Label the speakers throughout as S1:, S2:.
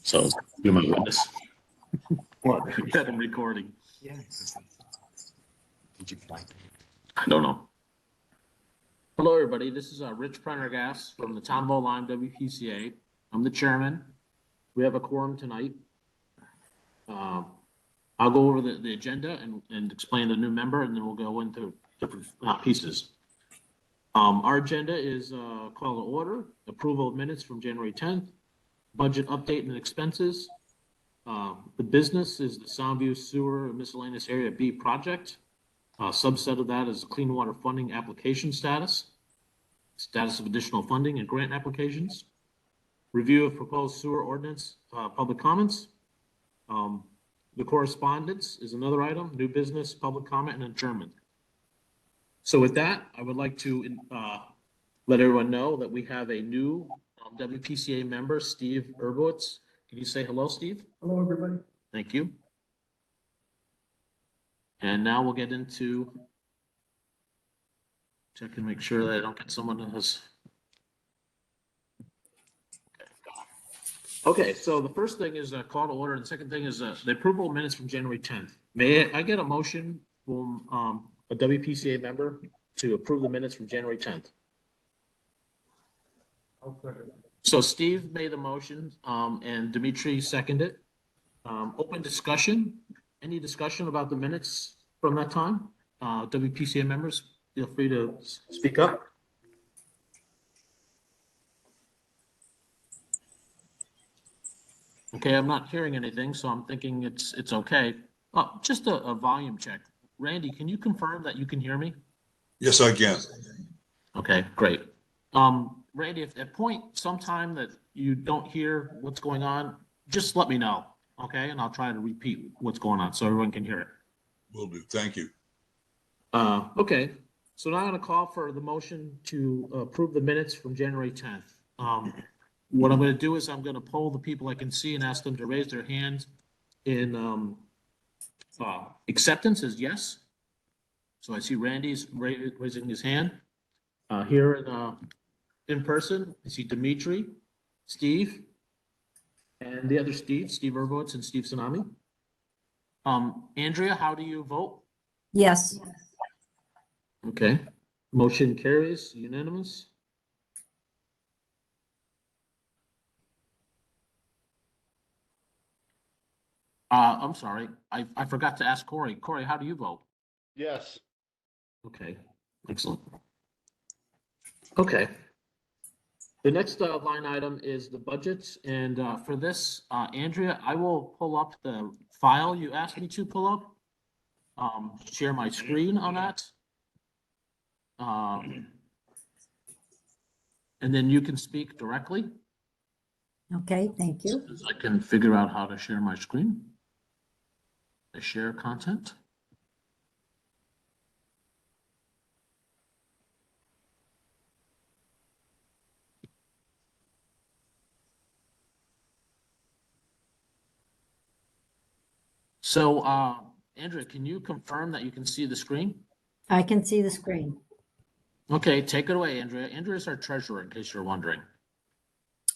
S1: So you're my witness.
S2: What? That I'm recording.
S1: Yeah. Did you find?
S2: I don't know. Hello, everybody. This is Rich Prendergast from the Town of Lyme WPCA. I'm the chairman. We have a quorum tonight. I'll go over the agenda and explain the new member, and then we'll go into different pieces. Our agenda is call to order, approval of minutes from January 10th, budget update and expenses. The business is the Soundview Sewer Miscellaneous Area B project. Subset of that is clean water funding application status of additional funding and grant applications, review of proposed sewer ordinance, public comments. The correspondence is another item, new business, public comment, and adjournment. So with that, I would like to let everyone know that we have a new WPCA member, Steve Urbowitz. Can you say hello, Steve?
S3: Hello, everybody.
S2: Thank you. And now we'll get into check and make sure that I don't get someone who has. Okay, so the first thing is a call to order, and the second thing is the approval of minutes from January 10th. May I get a motion from a WPCA member to approve the minutes from January 10th? So Steve made the motion, and Dimitri seconded it. Open discussion. Any discussion about the minutes from that time? WPCA members, feel free to speak up. Okay, I'm not hearing anything, so I'm thinking it's okay. Just a volume check. Randy, can you confirm that you can hear me?
S4: Yes, I can.
S2: Okay, great. Randy, if at point sometime that you don't hear what's going on, just let me know, okay? And I'll try to repeat what's going on so everyone can hear it.
S4: Will do. Thank you.
S2: Okay, so now I'm gonna call for the motion to approve the minutes from January 10th. What I'm gonna do is I'm gonna poll the people I can see and ask them to raise their hands in acceptance is yes. So I see Randy's raising his hand. Here in person, I see Dimitri, Steve, and the other Steve Urbowitz and Steve Tsunami. Andrea, how do you vote?
S5: Yes.
S2: Okay, motion carries unanimous. I'm sorry, I forgot to ask Corey. Corey, how do you vote?
S3: Yes.
S2: Okay, excellent. Okay. The next line item is the budgets, and for this, Andrea, I will pull up the file you asked me to pull up. Share my screen on that. And then you can speak directly.
S5: Okay, thank you.
S2: As I can figure out how to share my screen. I share content. So, Andrea, can you confirm that you can see the screen?
S5: I can see the screen.
S2: Okay, take it away, Andrea. Andrea is our treasurer, in case you're wondering.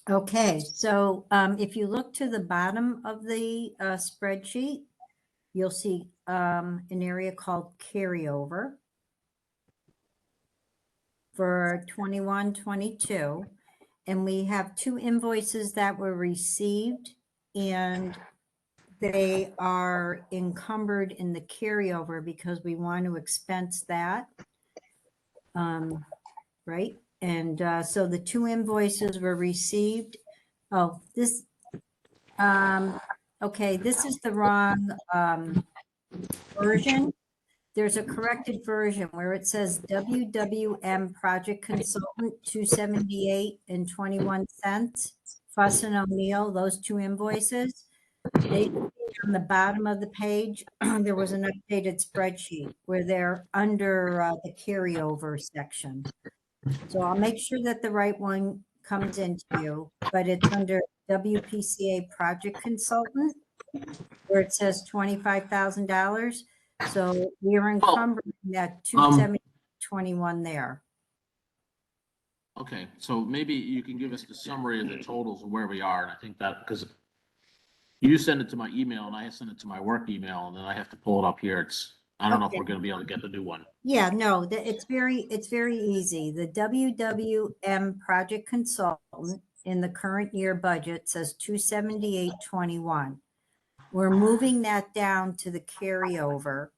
S5: Okay, so if you look to the bottom of the spreadsheet, you'll see an area called carryover for 21-22. And we have two invoices that were received, and they are encumbered in the carryover because we want to expense that. Right? And so the two invoices were received. Oh, this, okay, this is the wrong version. There's a corrected version where it says WWM Project Consultant 278.21. Fuss and O'Neill, those two invoices. They on the bottom of the page, there was an updated spreadsheet where they're under the carryover section. So I'll make sure that the right one comes into you, but it's under WPCA Project Consultant where it says $25,000. So we're encumbering that 270.21 there.
S2: Okay, so maybe you can give us the summary of the totals of where we are, and I think that because You send it to my email and I send it to my work email and then I have to pull it up here. I don't know if
S5: Okay.
S2: we're gonna be able to get the new one.
S5: Yeah, no, it's very easy. The WWM project consultant in the current year budget says 278.21. We're moving that down to the carryover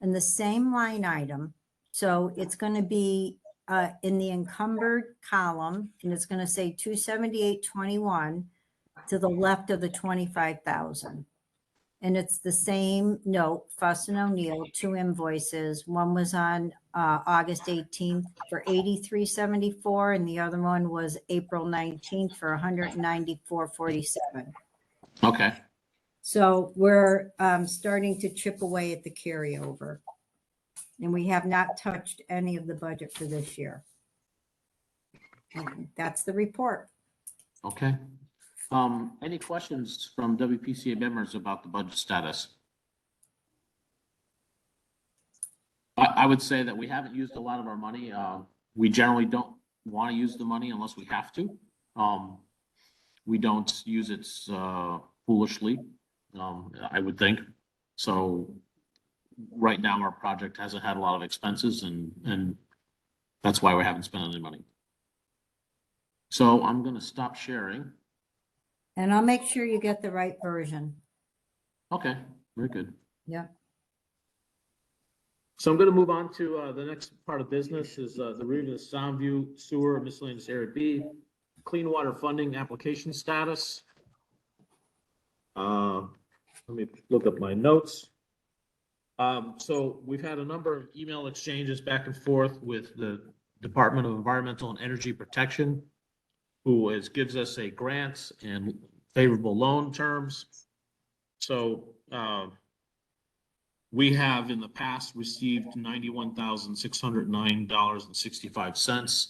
S5: in the same line item. So it's going to be in the encumbered column, and it's going to say 278.21 to the left of the 25,000. And it's the same note, Fuss and O'Neill, two invoices. One was on August 18th for 83.74, and the other one was April 19th for 194.47.
S2: Okay,
S5: So we're starting to chip away at the carryover. And we have not touched any of the budget for this year. And that's the report.
S2: okay. Any questions from WPCA members about the budget status? I would say that we haven't used a lot of our money. We generally don't want to use the money unless we have to. We don't use it foolishly, I would think. So right now, our project hasn't had a lot of expenses and that's why we haven't spent any money. So I'm gonna stop sharing.
S5: And I'll make sure you get the right version.
S2: Okay, very good.
S5: Yeah.
S2: So I'm gonna move on to the next part of business is the review of Soundview Sewer Miscellaneous Area B, Clean Water Funding Application Status. Let me look up my notes. So we've had a number of email exchanges back and forth with the Department of Environmental and Energy Protection, who gives us a grant and favorable loan terms. So we have in the past received $91,609.65.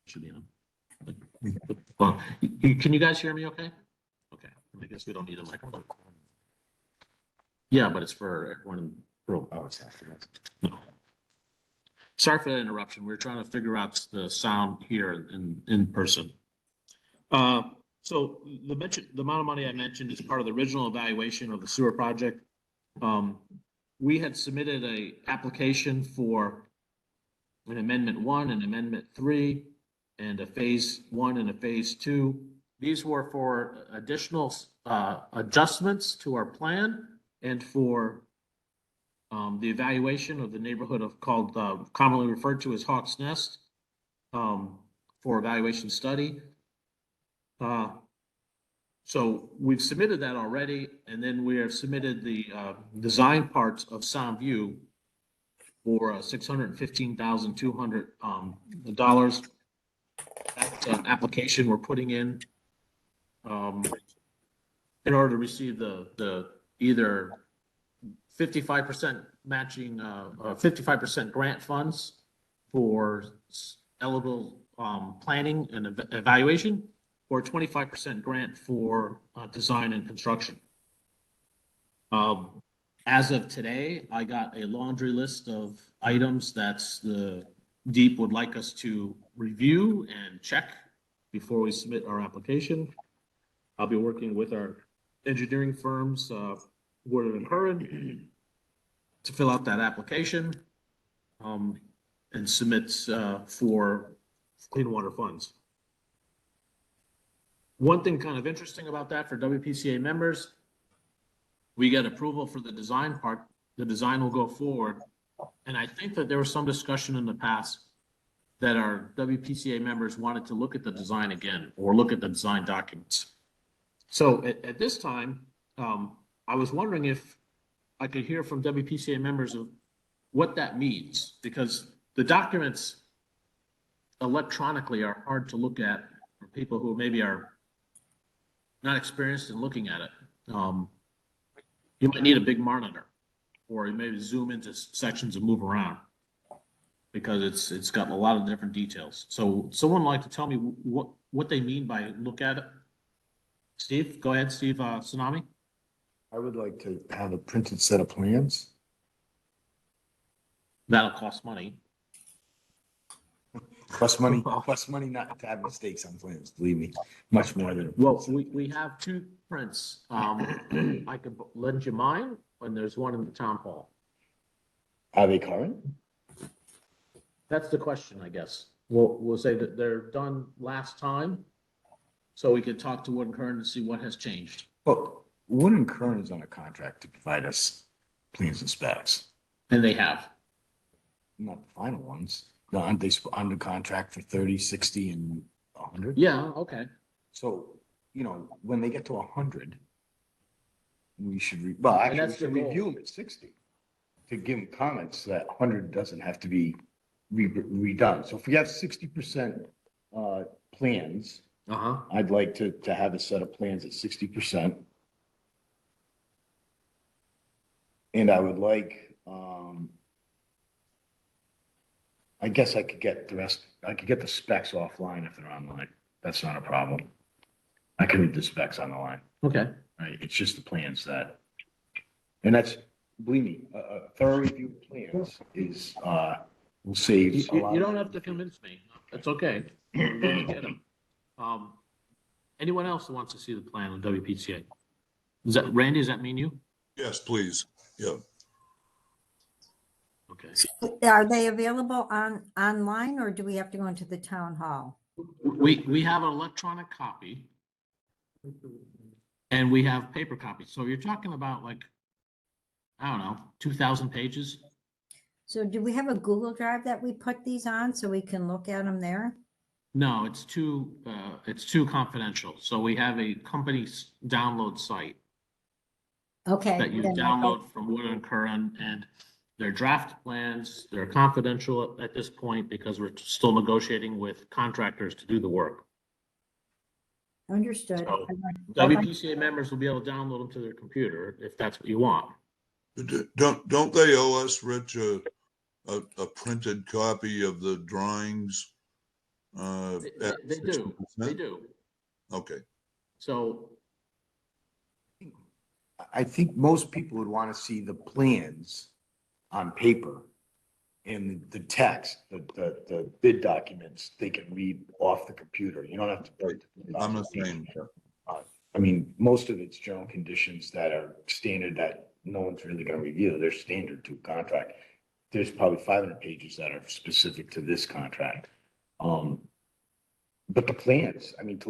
S2: Should be on. Well, can you guys hear me okay? Okay, I guess we don't need a microphone. Yeah, but it's for everyone in the room.
S1: Oh, it's after that.
S2: No. Sorry for the interruption. We're trying to figure out the sound here in person. So the amount of money I mentioned is part of the original evaluation of the sewer project. We had submitted a application for an amendment 1 and amendment 3 and a phase 1 and a phase 2. These were for additional adjustments to our plan and for the evaluation of the neighborhood called commonly referred to as Hawks Nest for evaluation study. So we've submitted that already, and then we have submitted the design parts of Soundview for $615,200. That's an application we're putting in order to receive the either 55% matching, 55% grant funds for eligible planning and evaluation, or 25% grant for design and construction. As of today, I got a laundry list of items that the DEEP would like us to review and check before we submit our application. I'll be working with our engineering firms, Woodard and Curran, to fill out that application and submit for clean water funds. One thing kind of interesting about that for WPCA members, we get approval for the design part. The design will go forward. And I think that there was some discussion in the past that our WPCA members wanted to look at the design again or look at the design documents. So at this time, I was wondering if I could hear from WPCA members of what that means, because the documents electronically are hard to look at for people who maybe are not experienced in looking at it. You might need a big monitor, or you maybe zoom into sections and move around because it's got a lot of different details. So someone would like to tell me what they mean by look at it. Steve, go ahead, Steve Tsunami.
S1: I would like to have a printed set of plans.
S2: That'll cost money.
S1: Plus money not to have mistakes on plans, believe me, much more than.
S2: Well, we have two prints. I could lend you mine, and there's one in the town hall.
S1: Are they current?
S2: That's the question, I guess. We'll say that they're done last time, so we could talk to Wood and Kern to see what has changed.
S1: Well, Wood and Kern is on a contract to provide us plans and specs,
S2: And they have.
S1: not the final ones. No, aren't they under contract for 30, 60, and 100?
S2: Yeah, okay.
S1: So, when they get to 100, we should, well, actually, we
S2: that's the
S1: should
S2: goal.
S1: review them at 60 to give them comments that 100 doesn't have to be redone. So if we have 60% plans,
S2: Uh-huh.
S1: I'd like to have a set of plans at 60%. And I would like, I guess I could get the rest, I could get the specs offline if they're online. That's not a problem. I can read the specs on the line,
S2: Okay.
S1: right? It's just the plans and that's, believe me, a thorough review of plans is, will save a lot.
S2: You don't have to convince me. It's okay. We're gonna get 'em. Anyone else who wants to see the plan on WPCA? Randy, does that mean you?
S4: Yes, please. Yeah.
S2: Okay.
S5: Are they available online or do we have to go into the town hall?
S2: We have an electronic copy and we have paper copies. So you're talking about like, I don't know, 2,000 pages?
S5: So do we have a Google Drive that we put these on so we can look at them there?
S2: No, it's too confidential. So we have a company's download site
S5: Okay.
S2: that you
S5: then
S2: download from Wood and Curran, and they're draft plans. They're confidential at this point because we're still negotiating with contractors to do the work.
S5: Understood.
S2: So, WPCA members will be able to download them to their computer if that's what you want.
S4: Don't they owe us, Rich, a printed copy of the drawings?
S2: They do. They do.
S4: Okay.
S2: So
S1: I think most people would want to see the plans on paper and the text, the bid documents, they can read off the computer. You don't have to.
S4: I'm the same.
S1: I mean, most of it's general conditions that are standard that no one's really going to review. They're standard to a contract. There's probably 500 pages that are specific to this contract. But the plans, I mean, to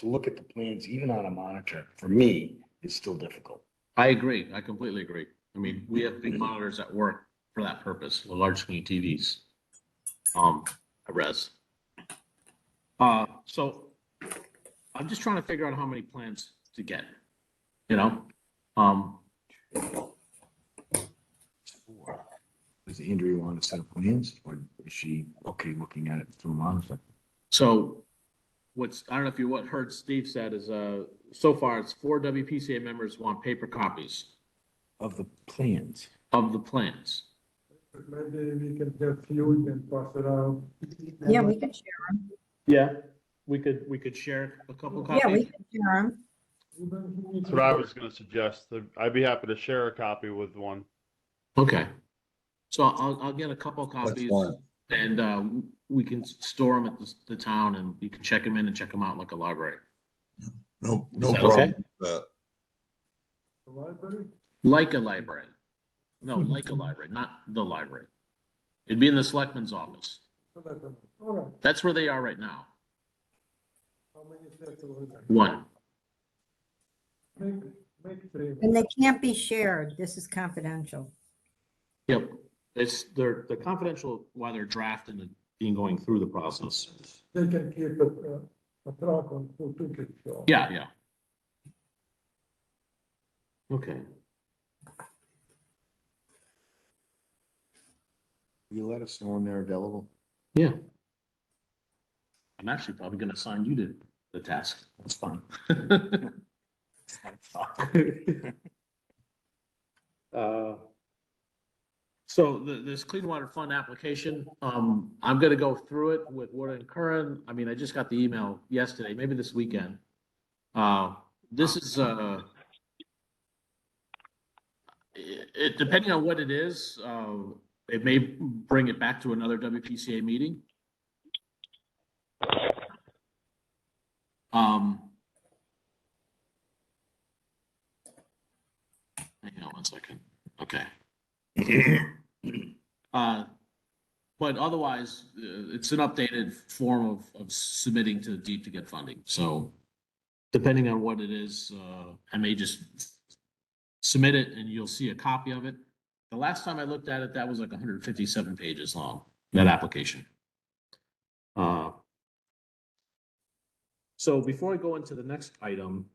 S1: look at the plans, even on a monitor, for me, is still difficult.
S2: I agree. I completely agree. I mean, we have big monitors at work for that purpose, the large screen TVs. Res. So I'm just trying to figure out how many plans to get, you know?
S1: Does Andrea want a set of plans, or is she okay looking at it through a monitor?
S2: So I don't know if you heard Steve said is, so far it's 4 WPCA members want paper copies
S1: Of the plans.
S2: of the plans.
S3: Maybe we can have few and pass around.
S5: Yeah, we can share them.
S2: Yeah. We could share a couple copies.
S5: Yeah, we can share them.
S6: That's what I was gonna suggest. I'd be happy to share a copy with one.
S2: Okay. So I'll get a couple copies
S4: fine.
S2: and we can store them at the town and you can check them in and check them out like a library.
S4: No
S2: Is that
S4: problem
S2: okay?
S4: with that.
S3: The library?
S2: Like a library. No, like a library, not the library. It'd be in the selectman's office.
S3: All right,
S2: That's where they are right now.
S3: how many sets of library?
S2: One.
S3: Make 3.
S5: And they can't be shared. This is confidential.
S2: Yep. They're confidential while they're drafting and being going through the process.
S3: They can keep a track on who took it. So.
S2: Yeah, yeah. Okay.
S1: You let us know when they're available.
S2: Yeah. I'm actually probably gonna assign you to the task.
S1: That's fine.
S2: So this Clean Water Fund application, I'm gonna go through it with Wood and Curran. I mean, I just got the email yesterday, maybe this weekend. This is, depending on what it is, it may bring it back to another WPCA meeting. Hang on one second. Okay. But otherwise, it's an updated form of submitting to the deep to get funding. So depending on what it is, I may just submit it and you'll see a copy of it. The last time I looked at it, that was like 157 pages long, that application. So before I go into the next item,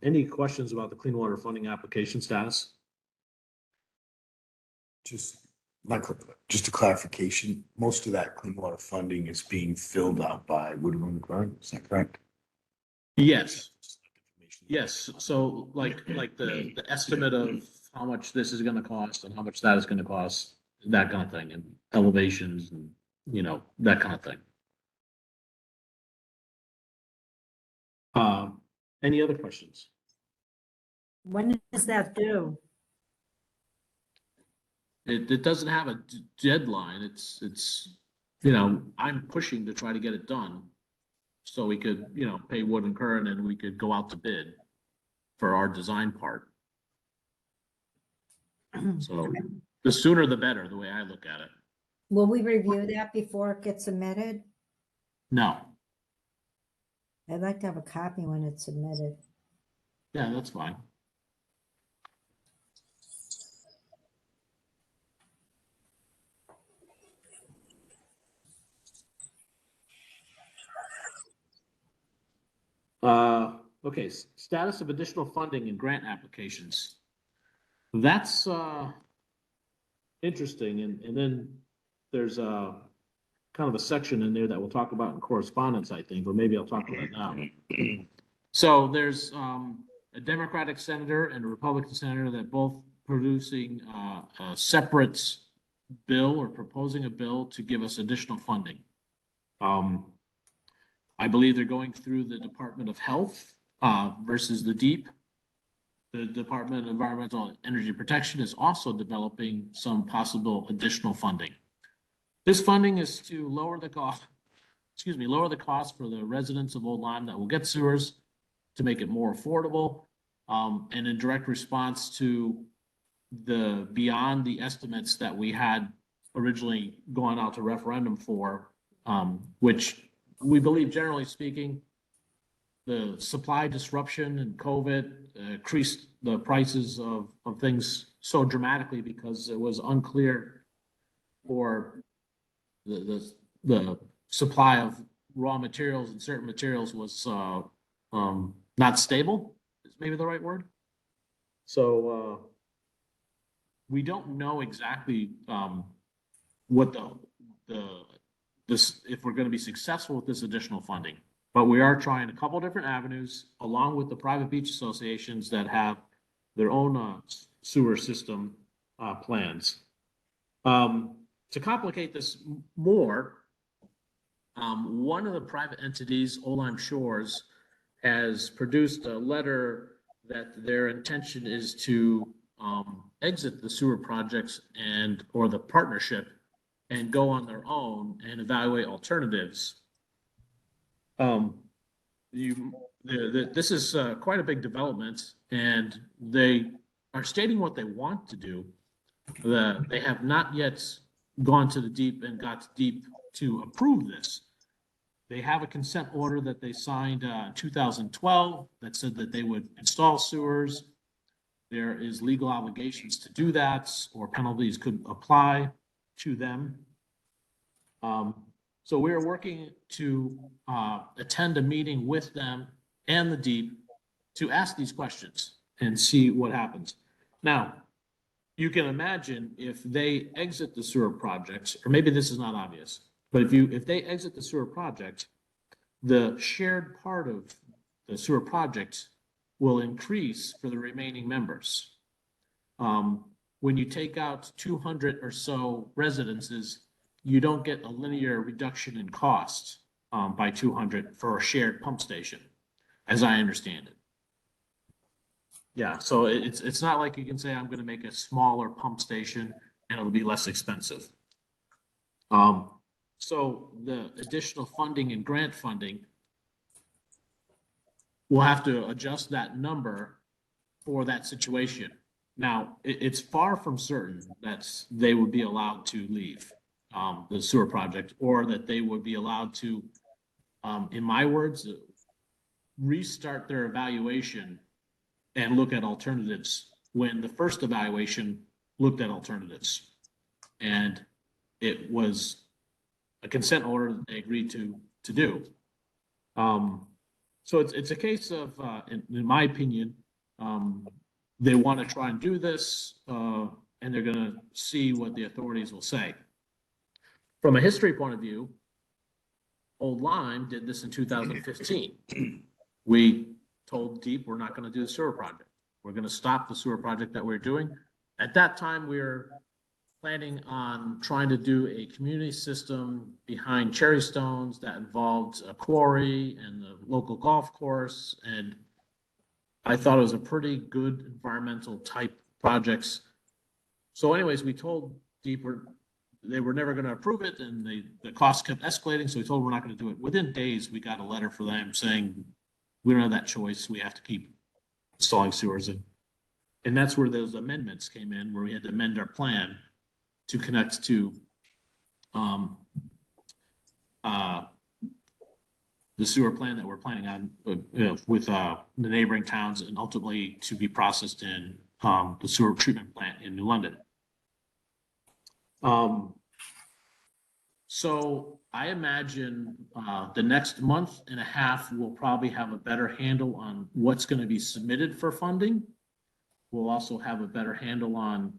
S2: any questions about the clean water funding application status?
S1: Just, just a clarification, most of that clean water funding is being filled out by Woodward and Curran, is that correct?
S2: Yes. Yes, so like the estimate of how much this is gonna cost and how much that is gonna cost, that kind of thing, and elevations and, that kind of thing. Any other questions?
S5: When does that due?
S2: It doesn't have a deadline, it's, I'm pushing to try to get it done. So we could, pay Wood and Curran and we could go out to bid for our design part. So the sooner the better, the way I look at it.
S5: Will we review that before it gets submitted?
S2: No,
S5: I'd like to have a copy when it's submitted.
S2: yeah, that's fine. Okay, status of additional funding and grant applications. That's interesting, and then there's a kind of a section in there that we'll talk about in correspondence, I think, or maybe I'll talk about it now. So there's a Democratic senator and a Republican senator that both producing a separate bill or proposing a bill to give us additional funding. I believe they're going through the Department of Health versus the DEEP. The Department of Environmental and Energy Protection is also developing some possible additional funding. This funding is to lower the cost for the residents of Old Lyme that will get sewers, to make it more affordable, and in direct response to beyond the estimates that we had originally gone out to referendum for, which we believe, generally speaking, the supply disruption and COVID increased the prices of things so dramatically because it was unclear for the supply of raw materials and certain materials was not stable, is maybe the right word. So we don't know exactly what if we're going to be successful with this additional funding. But we are trying a couple different avenues, along with the private beach associations that have their own sewer system plans. To complicate this more, one of the private entities, Old Lyme Shores, has produced a letter that their intention is to exit the sewer projects or the partnership and go on their own and evaluate alternatives. This is quite a big development, and they are stating what they want to do. They have not yet gone to the deep and got deep to approve this. They have a consent order that they signed in 2012 that said that they would install sewers. There is legal obligations to do that, or penalties could apply to them. So we're working to attend a meeting with them and the deep to ask these questions and see what happens. Now, you can imagine if they exit the sewer projects, or maybe this is not obvious, but if they exit the sewer project, the shared part of the sewer project will increase for the remaining members. When you take out 200 or so residences, you don't get a linear reduction in cost by 200 for a shared pump station, as I understand it. Yeah, so it's not like you can say, I'm going to make a smaller pump station and it'll be less expensive. So the additional funding and grant funding, we'll have to adjust that number for that situation. Now, it's far from certain that they would be allowed to leave the sewer project, or that they would be allowed to, in my words, restart their evaluation and look at alternatives when the first evaluation looked at alternatives. And it was a consent order that they agreed to do. So it's a case of, in my opinion, they want to try and do this, and they're going to see what the authorities will say. From a history point of view, Old Lyme did this in 2015. We told Deep we're not going to do the sewer project. We're going to stop the sewer project that we're doing. At that time, we were planning on trying to do a community system behind Cherry Stones that involved a quarry and the local golf course. And I thought it was a pretty good environmental type projects. So anyways, we told Deep they were never going to approve it, and the costs kept escalating. So we told them we're not going to do it. Within days, we got a letter from them saying, we don't have that choice. We have to keep installing sewers. And that's where those amendments came in, where we had to amend our plan to connect to the sewer plan that we're planning on with the neighboring towns, and ultimately to be processed in the sewer treatment plant in New London. So I imagine the next month and a half, we'll probably have a better handle on what's going to be submitted for funding. We'll also have a better handle on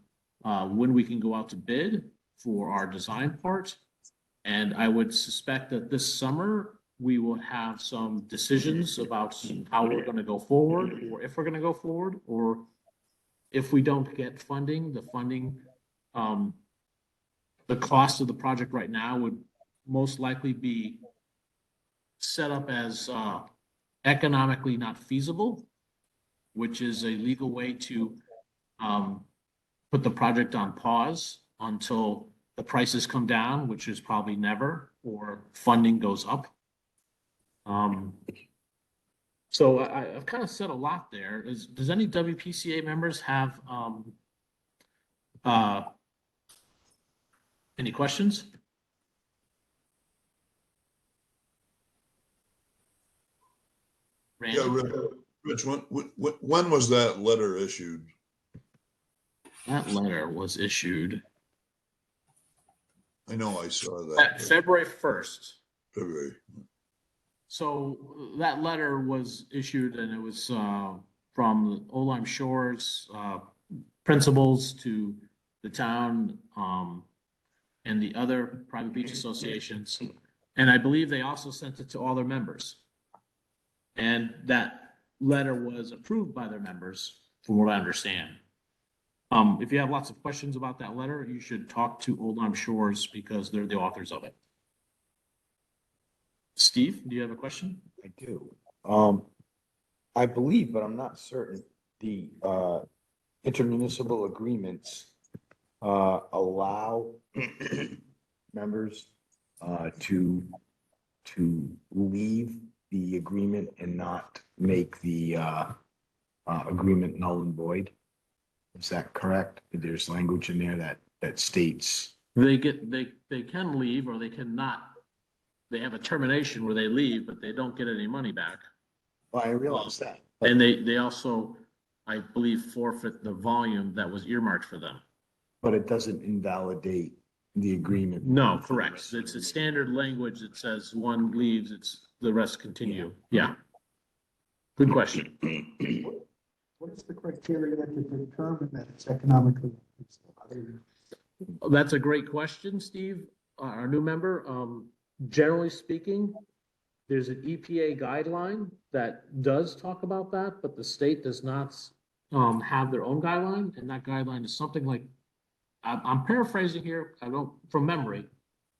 S2: when we can go out to bid for our design part. And I would suspect that this summer, we will have some decisions about how we're going to go forward, or if we're going to go forward, or if we don't get funding, the cost of the project right now would most likely be set up as economically not feasible, which is a legal way to put the project on pause until the prices come down, which is probably never, or funding goes up. So I've kind of said a lot there. Does any WPCA members have any questions? Randy?
S4: Yeah, Rich, when was that letter issued?
S2: That letter was issued
S4: I know I saw
S2: at
S4: that.
S2: February 1st.
S4: February.
S2: So that letter was issued, and it was from Old Lyme Shores principals to the town and the other private beach associations. And I believe they also sent it to all their members. And that letter was approved by their members, from what I understand. If you have lots of questions about that letter, you should talk to Old Lyme Shores because they're the authors of it. Steve, do you have a question?
S1: I do. I believe, but I'm not certain, the intermunicipal agreements allow members to leave the agreement and not make the agreement null and void. Is that correct? There's language in there that states.
S2: They can leave, or they cannot. They have a termination where they leave, but they don't get any money back.
S1: Well, I realize that.
S2: And they also, I believe, forfeit the volume that was earmarked for them.
S1: But it doesn't invalidate the agreement.
S2: No, correct. It's a standard language that says one leaves, it's the rest continue. Yeah. Good question.
S3: What is the criteria to determine that it's economically?
S2: That's a great question, Steve, our new member. Generally speaking, there's an EPA guideline that does talk about that, but the state does not have their own guideline, and that guideline is something like, I'm paraphrasing here, I don't, from memory,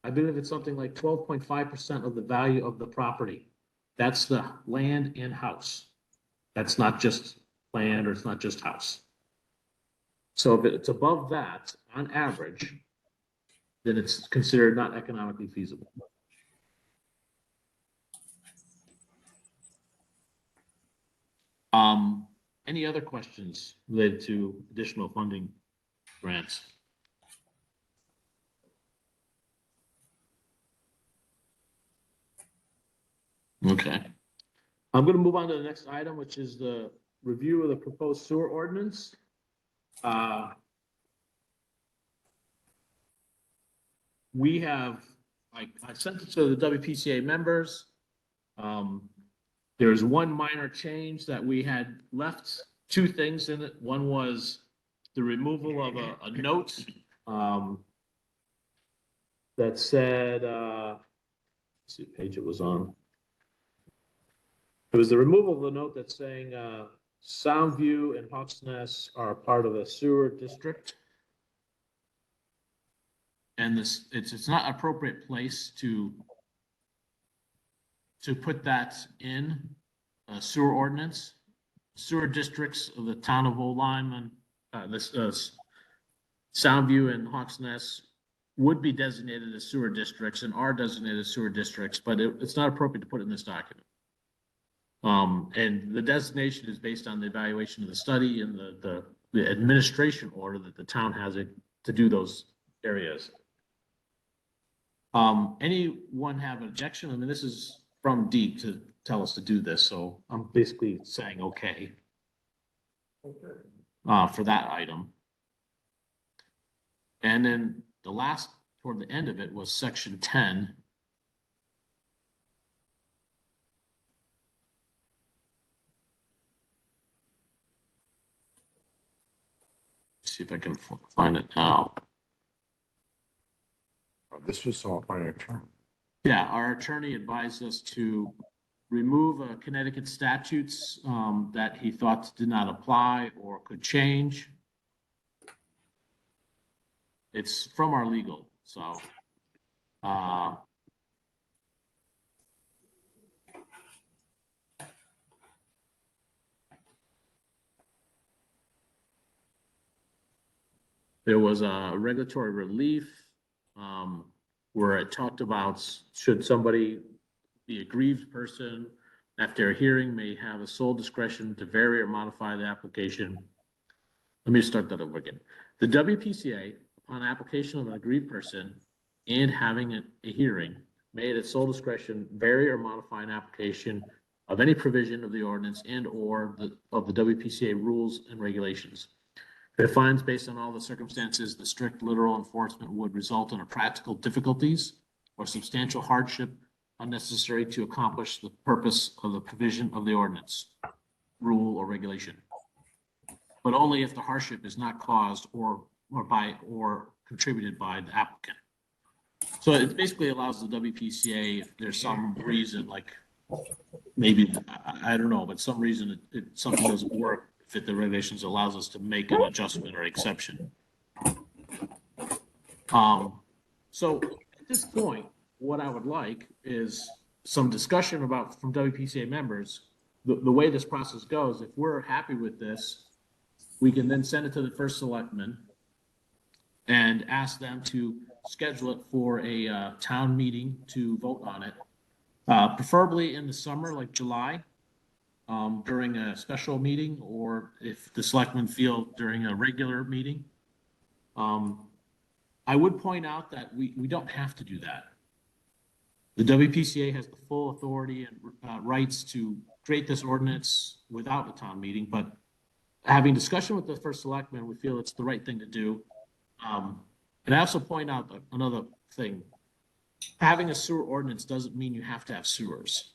S2: I believe it's something like 12.5% of the value of the property. That's the land and house. That's not just land, or it's not just house. So if it's above that, on average, then it's considered not economically feasible. Any other questions related to additional funding grants? Okay. I'm going to move on to the next item, which is the review of the proposed sewer ordinance. We have, I sent it to the WPCA members. There's one minor change that we had left, two things in it. One was the removal of a note that said, let's see what page it was on. It was the removal of the note that's saying Soundview and Hawks Nest are part of a sewer district. And this, it's not appropriate place to put that in a sewer ordinance. Sewer districts of the town of Old Lyman, Soundview and Hawks Nest would be designated as sewer districts and are designated as sewer districts, but it's not appropriate to put it in this document. And the designation is based on the evaluation of the study and the administration order that the town has it to do those areas. Anyone have an objection? I mean, this is from Deep to tell us to do this, so I'm basically saying okay. For that item. And then the last, toward the end of it, was section 10. See if I can find it now.
S1: This was all by our term.
S2: Yeah, our attorney advised us to remove Connecticut statutes that he thought did not apply or could change. It's from our legal, so. There was a regulatory relief where it talked about should somebody be a aggrieved person after a hearing may have a sole discretion to vary or modify the application. Let me start that over again. The WPCA, upon application of an aggrieved person and having a hearing, may at its sole discretion vary or modify an application of any provision of the ordinance and or of the WPCA rules and regulations. If it finds based on all the circumstances, the strict literal enforcement would result in a practical difficulties or substantial hardship unnecessary to accomplish the purpose of the provision of the ordinance, rule, or regulation. But only if the hardship is not caused or contributed by the applicant. So it basically allows the WPCA, if there's some reason, like maybe, I don't know, but some reason something doesn't work, fit the regulations, allows us to make an adjustment or exception. So at this point, what I would like is some discussion about from WPCA members, the way this process goes. If we're happy with this, we can then send it to the first selectman and ask them to schedule it for a town meeting to vote on it, preferably in the summer, like July. During a special meeting, or if the selectmen feel during a regular meeting. I would point out that we don't have to do that. The WPCA has the full authority and rights to create this ordinance without a town meeting, but having discussion with the first selectman, we feel it's the right thing to do. And I also point out another thing. Having a sewer ordinance doesn't mean you have to have sewers.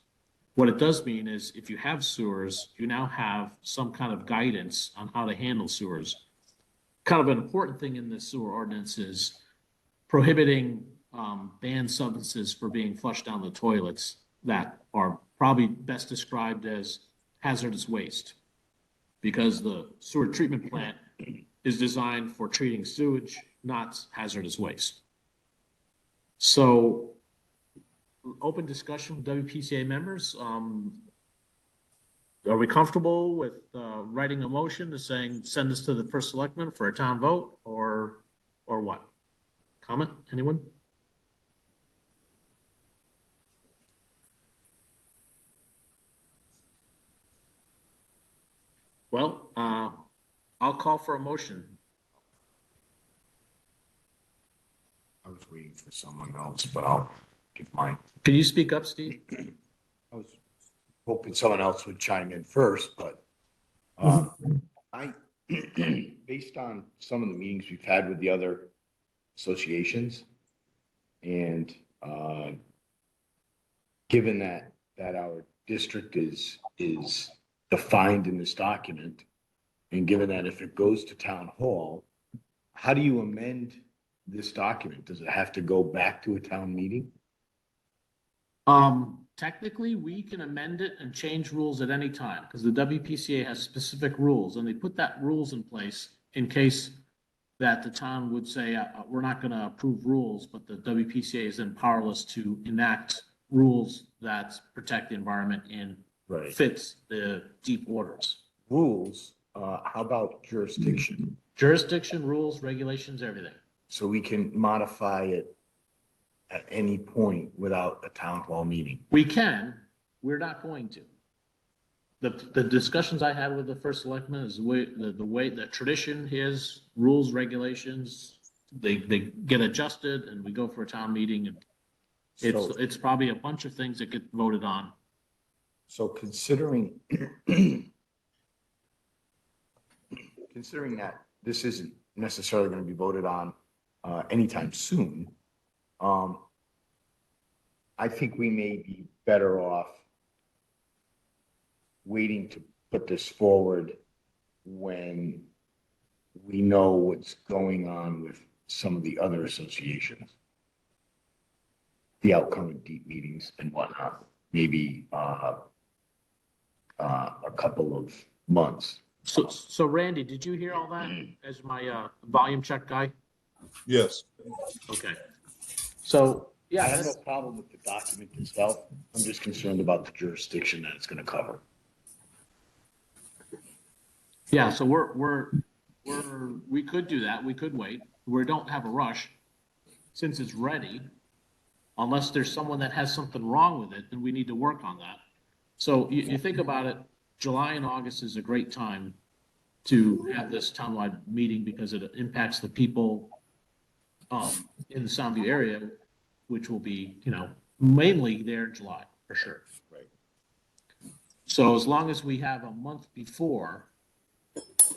S2: What it does mean is if you have sewers, you now have some kind of guidance on how to handle sewers. Kind of an important thing in this sewer ordinance is prohibiting banned substances for being flushed down the toilets that are probably best described as hazardous waste, because the sewer treatment plant is designed for treating sewage, not hazardous waste. So open discussion with WPCA members. Are we comfortable with writing a motion to saying send this to the first selectman for a town vote, or what? comment, anyone? Well, I'll call for a motion.
S1: I was waiting for someone else, but I'll give mine.
S2: Can you speak up, Steve?
S1: I was hoping someone else would chime in first, but I, based on some of the meetings we've had with the other associations, and given that our district is defined in this document, and given that if it goes to town hall, how do you amend this document? Does it have to go back to a town meeting?
S2: Technically, we can amend it and change rules at any time because the WPCA has specific rules and they put that rules in place in case that the town would say, we're not going to approve rules, but the WPCA is then powerless to enact rules that protect the environment and
S1: Right.
S2: fits the deep waters.
S1: Rules, how about jurisdiction?
S2: Jurisdiction, rules, regulations, everything.
S1: So we can modify it at any point without a town hall meeting.
S2: We can, we're not going to. The discussions I had with the first selectman is the way, the tradition is rules, regulations, they get adjusted and we go for a town meeting and
S1: So,
S2: it's probably a bunch of things that get voted on.
S1: so considering that this isn't necessarily going to be voted on anytime soon, I think we may be better off waiting to put this forward when we know what's going on with some of the other associations. The outcome of deep meetings and whatnot, maybe a couple of months.
S2: So Randy, did you hear all that as my volume check guy?
S4: Yes.
S2: Okay. So,
S1: I
S2: yeah,
S1: have no problem with the document itself. I'm just concerned about the jurisdiction that it's gonna cover.
S2: yeah, so we could do that. We could wait. We don't have a rush. Since it's ready, unless there's someone that has something wrong with it, then we need to work on that. So you think about it, July and August is a great time to have this townwide meeting because it impacts the people in the Soundview area, which will be, mainly there in July, for sure.
S1: Right.
S2: So as long as we have a month before,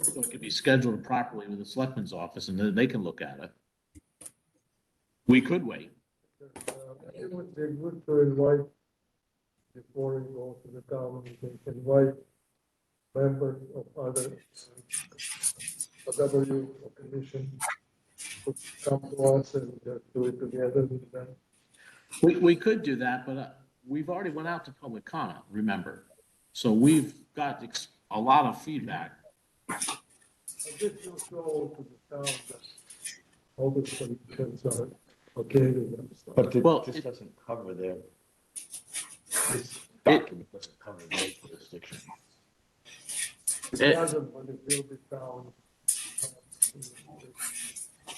S2: so it can be scheduled properly with the selectman's office and then they can look at it. We could wait.
S3: It would be good to invite, before you go to the town meeting, invite members of other W or commission to come to us and just do it together with them.
S2: We could do that, but we've already went out to public comment, remember? So we've got a lot of feedback.
S3: I just will show to the town that all the solutions are okay with them.
S1: But
S2: Well,
S1: this
S2: it-
S1: doesn't cover this document doesn't cover their jurisdiction.
S3: It
S2: It-
S3: doesn't, when it will be found.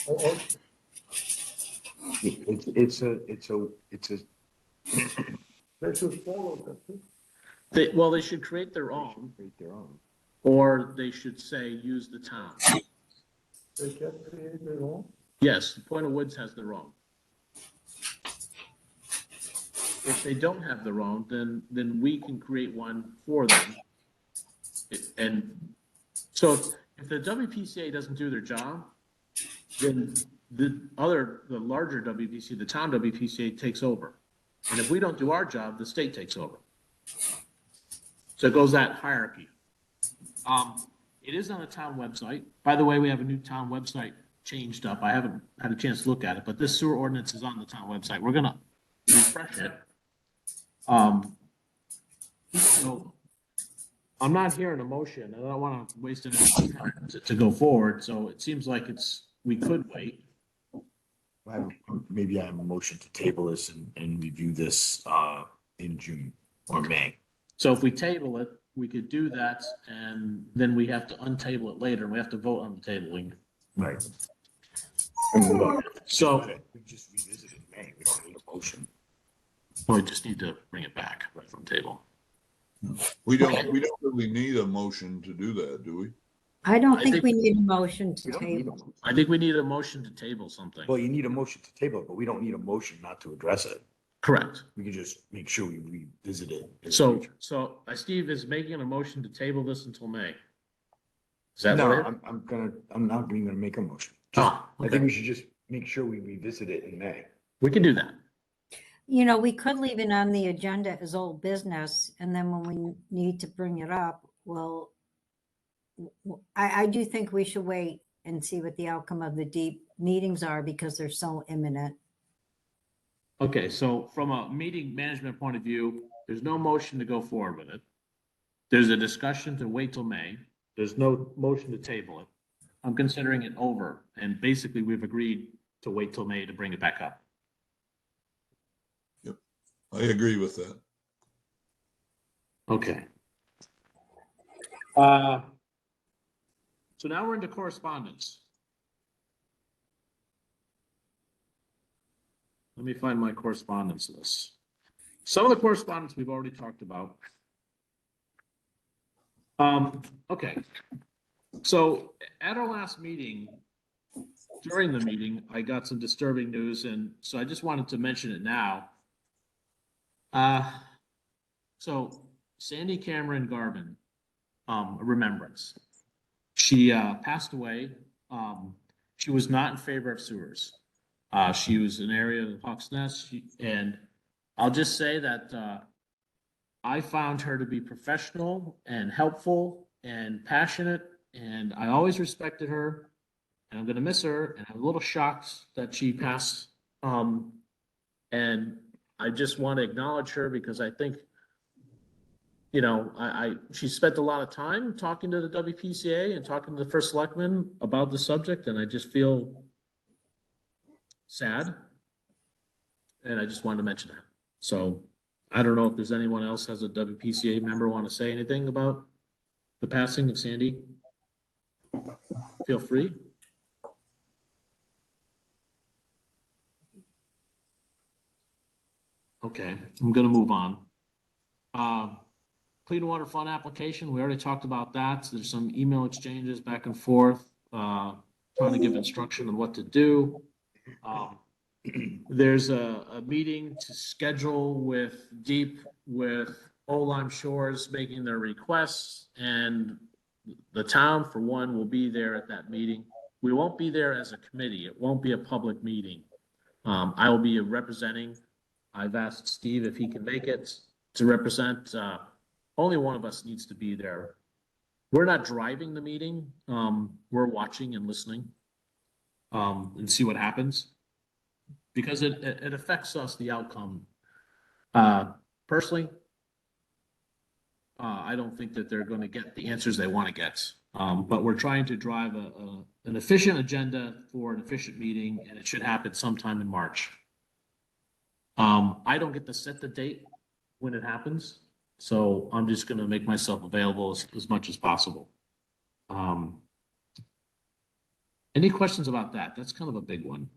S3: Or
S1: It's a,
S3: they should follow that.
S2: They should create their own,
S1: create their own.
S2: or they should say, use the town.
S3: They can create their own.
S2: Yes, Point of Woods has their own. If they don't have their own, then we can create one for them. And so if the WPCA doesn't do their job, then the larger WPCA, the town WPCA takes over. And if we don't do our job, the state takes over. So it goes that hierarchy. It is on the town website. By the way, we have a new town website changed up. I haven't had a chance to look at it, but this sewer ordinance is on the town website. We're gonna refresh it. So I'm not hearing a motion. I don't want to waste any time to go forward. So it seems like we could wait.
S1: Maybe I have a motion to table this and review this in June or May.
S2: So if we table it, we could do that and then we have to untable it later and we have to vote on the tabling.
S1: Right. I mean, look,
S2: So
S1: we just revisited in May. We don't need a motion.
S2: we just need to bring it back from the table.
S4: We don't really need a motion to do that, do we?
S5: I don't
S2: I
S5: think
S2: think-
S5: we need a motion to
S1: We don't need a
S5: table.
S1: motion.
S2: I think we need a motion to table something.
S1: Well, you need a motion to table it, but we don't need a motion not to address it.
S2: Correct.
S1: We can just make sure we revisit it. in the
S2: So,
S1: future.
S2: Steve is making a motion to table this until May. Is that
S1: No,
S2: what it?
S1: I'm not even gonna make a motion. Just-
S2: Oh,
S1: I think
S2: okay.
S1: we should just make sure we revisit it in May.
S2: We can do that.
S5: You know, we could leave it on the agenda as old business, and then when we need to bring it up, well, I do think we should wait and see what the outcome of the deep meetings are because they're so imminent.
S2: Okay, so from a meeting management point of view, there's no motion to go forward with it. There's a discussion to wait till May. There's no motion to table it. I'm considering it over, and basically we've agreed to wait till May to bring it back up.
S4: I agree with that.
S2: Okay. So now we're into correspondence. Let me find my correspondence list. Some of the correspondence we've already talked about. Okay. So at our last meeting, during the meeting, I got some disturbing news, and so I just wanted to mention it now. So Sandy Cameron Garvin, a remembrance. She passed away. She was not in favor of sewers. She was an area of Hawks Nest, and I'll just say that I found her to be professional and helpful and passionate, and I always respected her. And I'm gonna miss her, and I'm a little shocked that she passed. And I just want to acknowledge her because I think, you know, she spent a lot of time talking to the WPCA and talking to the first selectman about the subject, and I just feel sad. And I just wanted to mention that. So I don't know if there's anyone else has a WPCA member want to say anything about the passing of Sandy. Feel free. Okay, I'm gonna move on. Clean Water Fund application, we already talked about that. There's some email exchanges back and forth, trying to give instruction on what to do. There's a meeting to schedule with Old Lyme Shores making their requests, and the town, for one, will be there at that meeting. We won't be there as a committee. It won't be a public meeting. I will be representing. I've asked Steve if he can make it to represent. Only one of us needs to be there. We're not driving the meeting. We're watching and listening, and see what happens, because it affects us, the outcome. Personally, I don't think that they're going to get the answers they want to get. But we're trying to drive an efficient agenda for an efficient meeting, and it should happen sometime in March. I don't get to set the date when it happens, so I'm just going to make myself available as much as possible. Any questions about that? That's kind of a big one.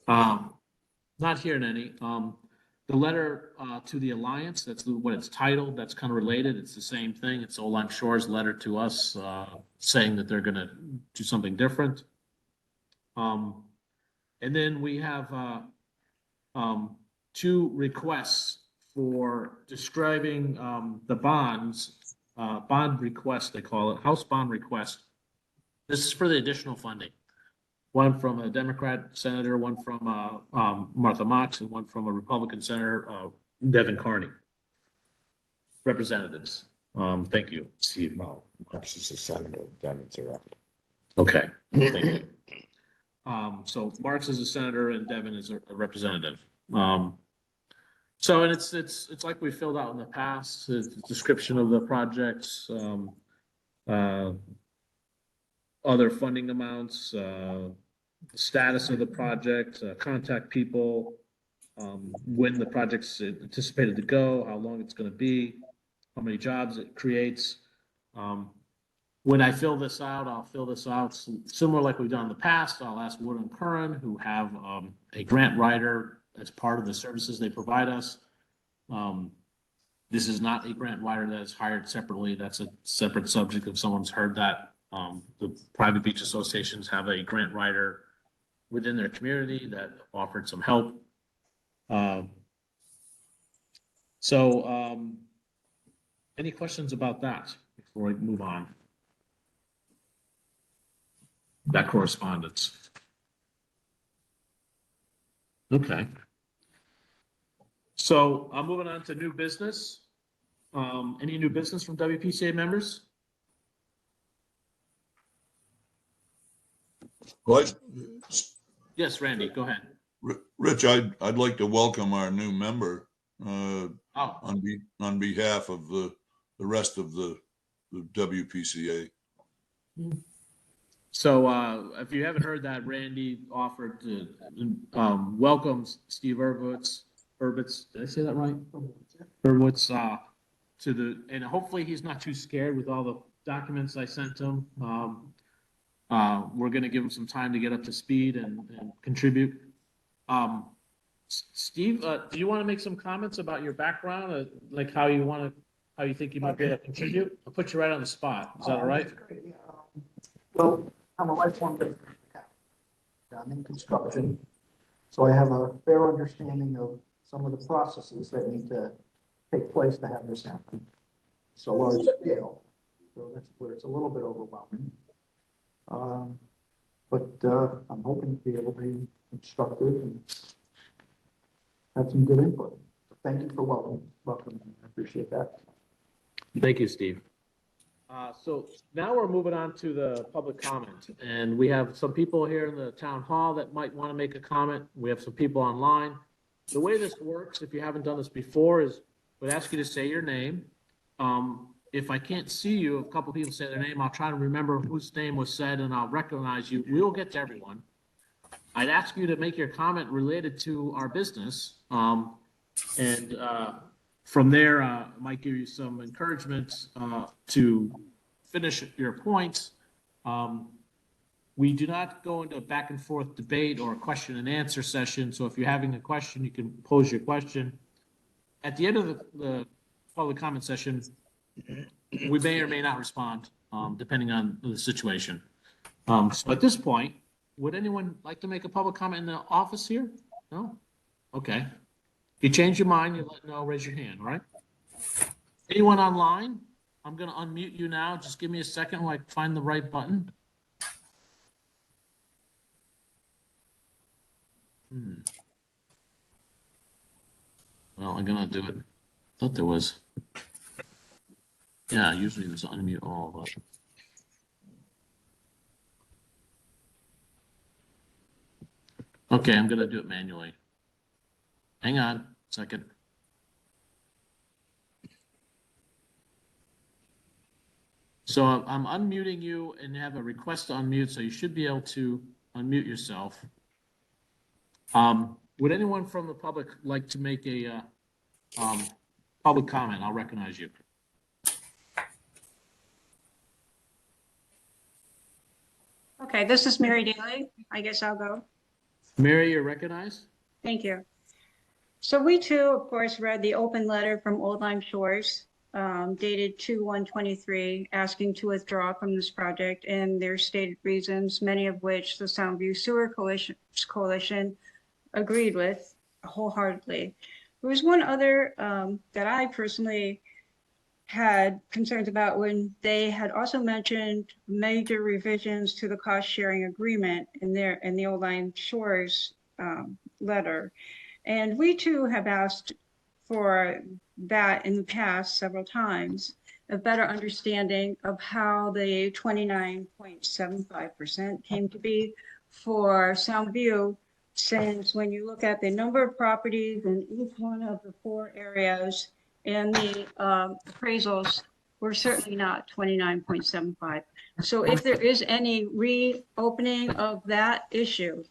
S2: Not hearing any. The letter to the Alliance, that's what it's titled, that's kind of related. It's the same thing. It's Old Lyme Shores' letter to us saying that they're going to do something different. And then we have two requests for describing the bonds, bond request, they call it, House bond request. This is for the additional funding. One from a Democrat senator, one from Martha Mox, and one from a Republican senator, Devin Carney. Representatives. Thank you.
S1: Steve, no, Mark's is a senator, Devin's a rep.
S2: Okay. Thank you. So Marx is a senator and Devin is a representative. So, and it's like we filled out in the past, the description of the projects, other funding amounts, the status of the project, contact people, when the project's anticipated to go, how long it's going to be, how many jobs it creates. When I fill this out, I'll fill this out similar like we've done in the past. I'll ask Wood and Curran, who have a grant writer as part of the services they provide us. This is not a grant writer that is hired separately. That's a separate subject if someone's heard that. The private beach associations have a grant writer within their community that offered some help. Any questions about that before we move on? That correspondence. Okay. So I'm moving on to new business. Any new business from WPCA members?
S4: What?
S2: Yes, Randy, go ahead.
S4: Rich, I'd like to welcome our new member
S2: Oh,
S4: on behalf of the rest of the WPCA.
S2: so if you haven't heard that, Randy offered to welcome Steve Urbitz. Did I say that right? Urbitz to the, and hopefully he's not too scared with all the documents I sent him. We're going to give him some time to get up to speed and contribute. Steve, do you want to make some comments about your background, like how you think you might be able to contribute? I'll put you right on the spot. Is that all right?
S7: That's great, yeah. Well, I'm a lifelong resident of town. I'm in construction, so I have a fair understanding of some of the processes that need to take place to have this happen. It's a large scale, so that's where it's a little bit overwhelming. But I'm hoping to be able to be constructive and have some good input. So thank you for welcoming me. I appreciate that.
S2: Thank you, Steve. So now we're moving on to the public comment, and we have some people here in the town hall that might want to make a comment. We have some people online. The way this works, if you haven't done this before, is we'd ask you to say your name. If I can't see you, a couple people say their name, I'll try to remember whose name was said and I'll recognize you. We'll get to everyone. I'd ask you to make your comment related to our business. From there, I might give you some encouragement to finish your points. We do not go into a back and forth debate or a question and answer session. So if you're having a question, you can pose your question. At the end of the public comment session, we may or may not respond, depending on the situation. So at this point, would anyone like to make a public comment in the office here? No? Okay. If you change your mind, you let me know, raise your hand, all right? Anyone online? I'm going to unmute you now. Just give me a second while I find the right button. Well, I'm going to do it. Thought there was. Yeah, usually there's an unmute all, but. Okay, I'm going to do it manually. Hang on a second. So I'm unmuting you and you have a request to unmute, so you should be able to unmute yourself. Would anyone from the public like to make a public comment? I'll recognize you.
S8: Okay, this is Mary Daly. I guess I'll go.
S2: Mary, you're recognized?
S8: Thank you. So we too, of course, read the open letter from Old Lyme Shores dated 2/1/23, asking to withdraw from this project and their stated reasons, many of which the Soundview Sewer Coalition agreed with wholeheartedly. There was one other that I personally had concerns about when they had also mentioned major revisions to the cost sharing agreement in the Old Lyme Shores letter. And we too have asked for that in the past several times, a better understanding of how the 29.75% came to be for Soundview, since when you look at the number of properties in each one of the 4 areas and the appraisals, we're certainly not 29.75. So if there is any reopening of that issue,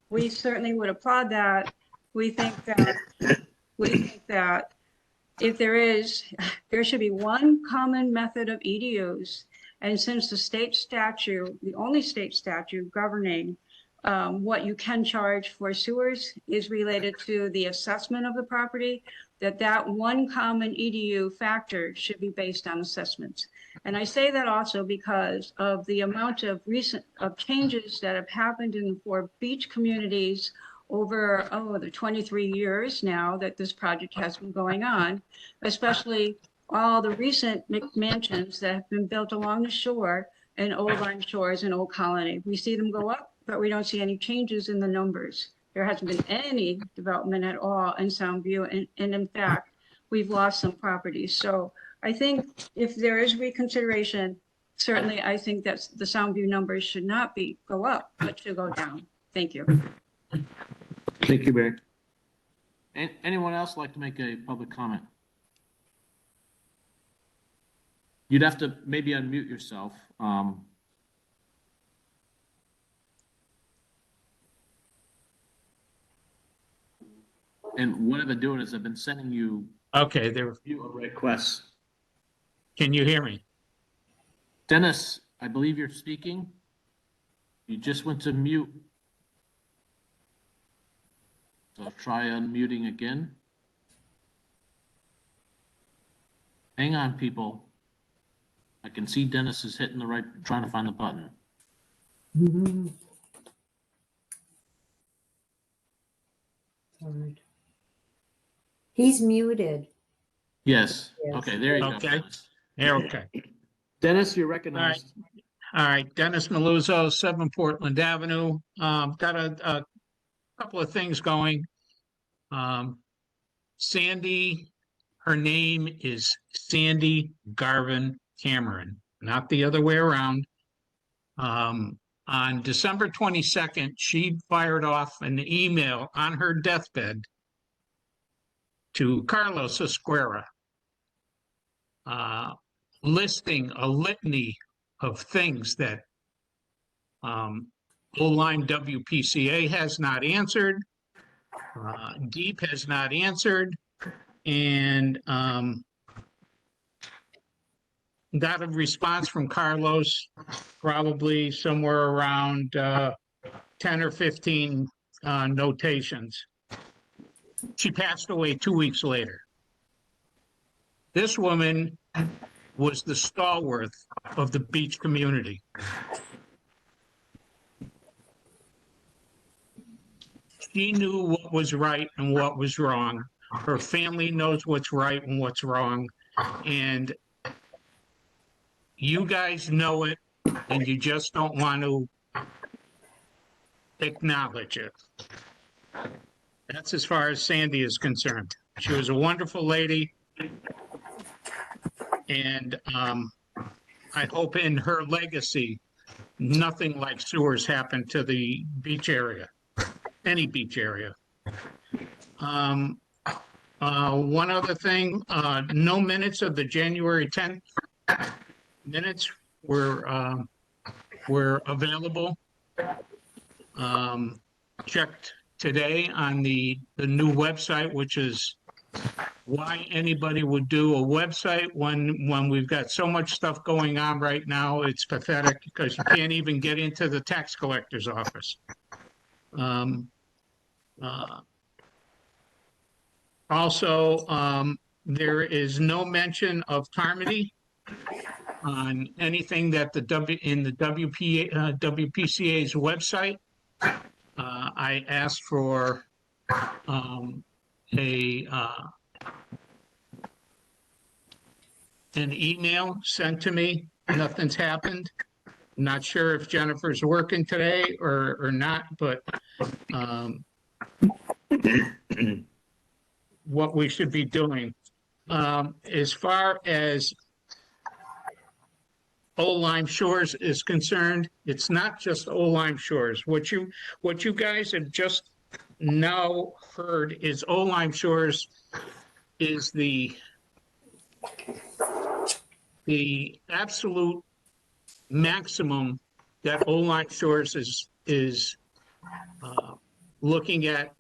S8: we certainly would applaud that. We think that if there should be one common method of EDUs And since the state statute, the only state statute governing what you can charge for sewers is related to the assessment of the property, that one common EDU factor should be based on assessments. And I say that also because of the amount of changes that have happened in the 4 beach communities over, the 23 years now that this project has been going on, especially all the recent McMansions that have been built along the shore in Old Lyme Shores and Old Colony. We see them go up, but we don't see any changes in the numbers. There hasn't been any development at all in Soundview, and in fact, we've lost some properties. So I think if there is reconsideration, certainly I think that the Soundview numbers should not go up, but should go down. Thank you.
S2: Thank you, Mary. Anyone else like to make a public comment? You'd have to maybe unmute yourself. And what I've been doing is I've been sending you
S9: Okay, there,
S2: requests.
S9: can you hear me?
S2: Dennis, I believe you're speaking. You just went to mute. So try unmuting again. Hang on, people. I can see Dennis is hitting the right, trying to find the button.
S5: He's muted.
S2: Yes.
S5: Yes.
S2: Okay, there you go.
S9: Okay.
S2: Dennis.
S9: Yeah, okay.
S2: Dennis, you're recognized.
S9: All right, Dennis Maluzzo, 7 Portland Avenue. Got a couple of things going. Sandy, her name is Sandy Garvin Cameron, not the other way around. On December 22nd, she fired off an email on her deathbed to Carlos Esquera, listing a litany of things that O-Line WPCA has not answered, Deep has not answered, and got a response from Carlos probably somewhere around 10 or 15 notations. She passed away 2 weeks later. This woman was the stalwart of the beach community. She knew what was right and what was wrong. Her family knows what's right and what's wrong. And you guys know it, and you just don't want to acknowledge it. That's as far as Sandy is concerned. She was a wonderful lady. And I hope in her legacy, nothing like sewers happen to the beach area, any beach area. One other thing, no minutes of the January 10th minutes were available. Checked today on the new website, which is why anybody would do a website when we've got so much stuff going on right now. It's pathetic because you can't even get into the tax collector's office. Also, there is no mention of Carmody on anything that in the WPCA's website. I asked for an email sent to me. Nothing's happened. Not sure if Jennifer's working today or not, but what we should be doing. As far as Old Lyme Shores is concerned, it's not just Old Lyme Shores. What you guys have just now heard is Old Lyme Shores is the absolute maximum that Old Lyme Shores is looking at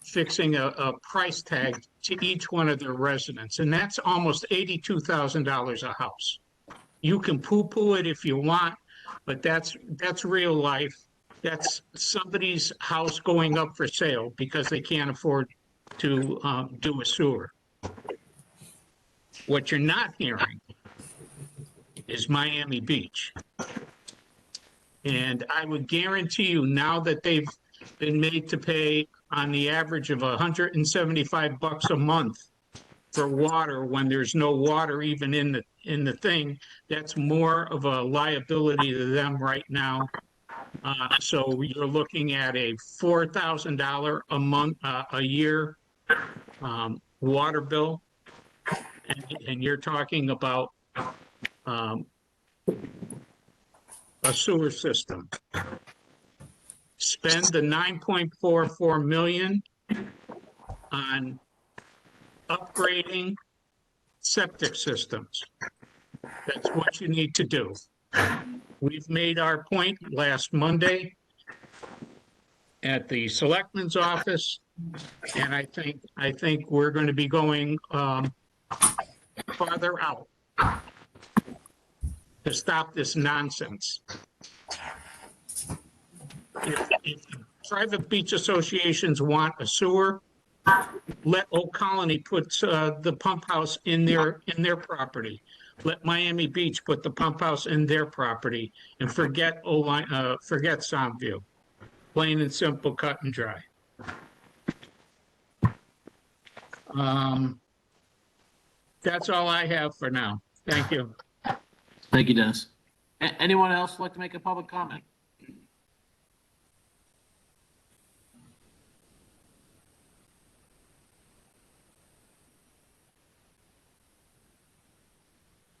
S9: fixing a price tag to each one of their residents, and that's almost $82,000 a house. you can poo-poo it if you want, but that's real life. That's somebody's house going up for sale because they can't afford to do a sewer. What you're not hearing is Miami Beach. And I would guarantee you now that they've been made to pay on the average of $175 a month for water when there's no water even in the thing, that's more of a liability to them right now. So you're looking at a $4,000 a month, a year water bill, and you're talking about um, a sewer system. Spend the 9.44 million on upgrading septic systems. That's what you need to do. We've made our point last Monday at the selectman's office, and I think we're going to be going farther out to stop this nonsense. If private beach associations want a sewer, let Old Colony put the pump house in their property. Let Miami Beach put the pump house in their property, and forget Soundview. Plain and simple, cut and dry. That's all I have for now. Thank you.
S2: Thank you, Dennis. Anyone else like to make a public comment?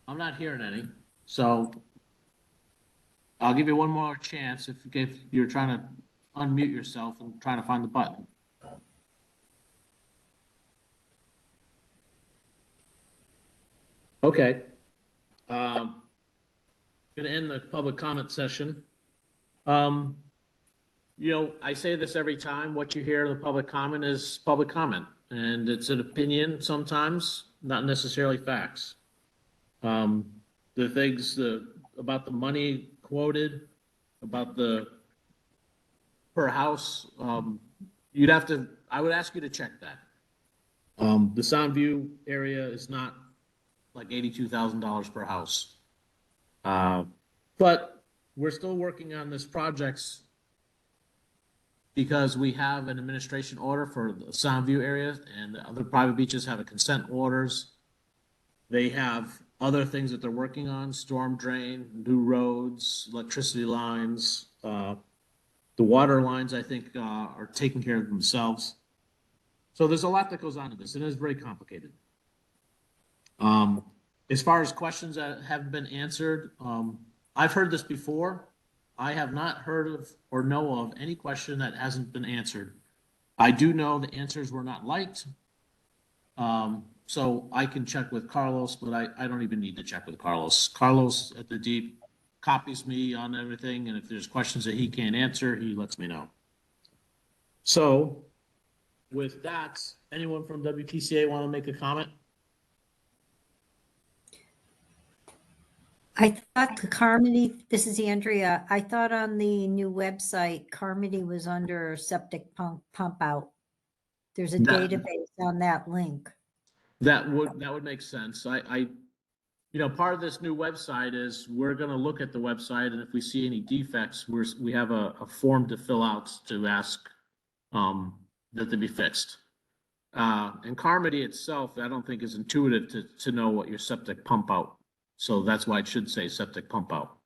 S2: I'm not hearing any, so I'll give you one more chance if you're trying to unmute yourself and trying to find the button. Okay. Going to end the public comment session. I say this every time, what you hear in the public comment is public comment, and it's an opinion sometimes, not necessarily facts. The things about the money quoted, about the per house, I would ask you to check that. The Soundview area is not like $82,000 per house. But we're still working on this project because we have an administration order for the Soundview area, and the other private beaches have a consent orders. They have other things that they're working on: storm drain, new roads, electricity lines. The water lines, I think, are taking care of themselves. So there's a lot that goes on to this, and it's very complicated. As far as questions that have been answered, I've heard this before. I have not heard of or know of any question that hasn't been answered. I do know the answers were not liked. So I can check with Carlos, but I don't even need to check with Carlos. Carlos at the Deep copies me on everything, and if there's questions that he can't answer, he lets me know. So with that, anyone from WPCA want to make a comment?
S5: I thought the Carmody, this is Andrea, I thought on the new website, Carmody was under septic pump out. There's a database on that link.
S2: That would make sense. Part of this new website is we're going to look at the website, and if we see any defects, we have a form to fill out to ask that they be fixed. And Carmody itself, I don't think is intuitive to know what your septic pump out. So that's why it should say septic pump out.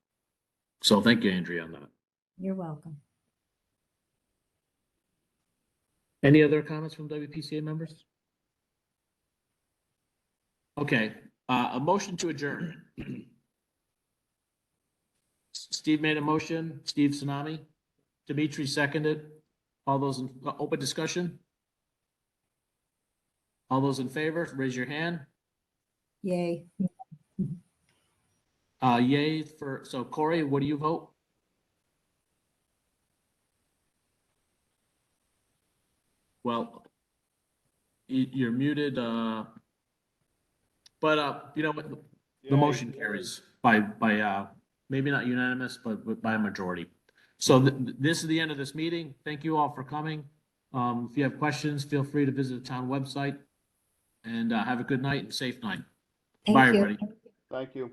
S2: So thank you, Andrea, on that.
S5: You're welcome.
S2: Any other comments from WPCA members? Okay, a motion to adjourn. Steve made a motion, Steve Tsunami. Dimitri seconded. All those in open discussion? All those in favor, raise your hand.
S5: Yay.
S2: Yay so Corey, what do you vote? Well, you're muted, but you know what, the motion carries. maybe not unanimous, but by a majority. So this is the end of this meeting. Thank you all for coming. If you have questions, feel free to visit the town website, and have a good night and safe night. Bye,
S5: Thank you.
S2: everybody.
S6: Thank you.